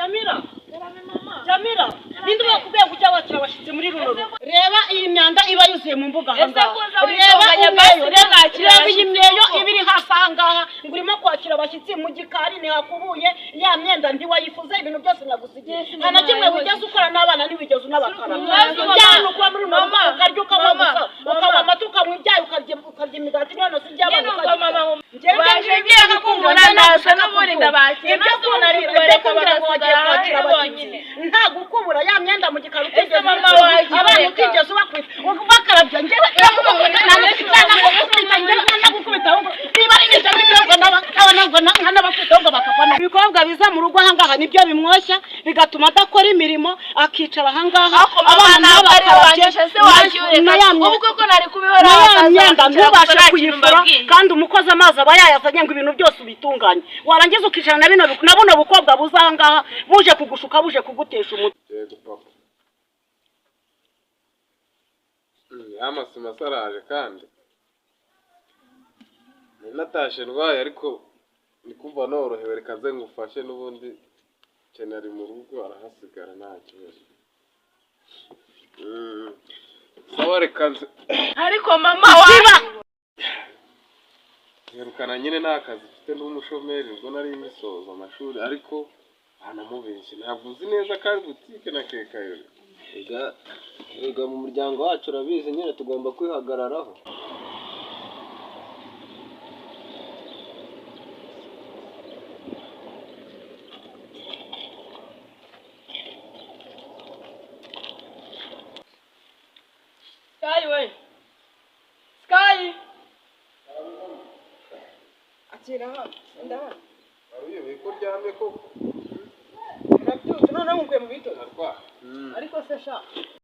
Jamila Jamila ninde bakubwiye kujya wakira abashitsi muri runo reba iyi myanda iba yuzuye mu mbuga hanga reba iyi myeyo ibiri hasangaha ngurimo kwakira abashitsi mu gikari ni hakubuye ya myenda ndi wayifuza ibintu byose nagusigiye hana kimwe wigeze ukora n'abana nibigeze unabakara cyane kuba muri runo ukarya ukabagusa ukabama tukamwibyaye ukarya imigati none si by'abana mama njyewe ngiye kukumbona naza no muri ndabakira ibyo kunari kwereka bakazagara bonyine nta gukubura ya myenda mu gikari utegeze mama waje abana ukigeze ubakwita bakarabya njyewe ibikobwa biza mu rugo ahangaha nibyo bimwoshya bigatuma adakora imirimo akicara ahangaha abana n'abakarabye ubwo ko nari kubihora myenda ntubashe kuyifura kandi umukozi amazi aba yayazanye ngo ibintu byose ubitunganye warangiza ukicara na buno bukobwa buzangaha buje kugushuka buje kugutesha umutwe. Yego papa. Amasima saraje kandi natashe ndwaye ariko ndikumva norohewe reka nze ngufashe n'ubundi kenari mu rugo arahasigara nta kibazo. Sawa reka nze ariko mama wa yerukana nyine nakazi mfite n'umushomeri ubwo nari imisozo amashuri ariko anamubeshye ntabwo uzi neza kandi butike na kekayo ega mu muryango wacu urabizi nyine tugomba kwihagararaho. Sky we Sky akira ndaba ariyo biko ryamye ko nabyutse none nkuye mu bito ariko se sha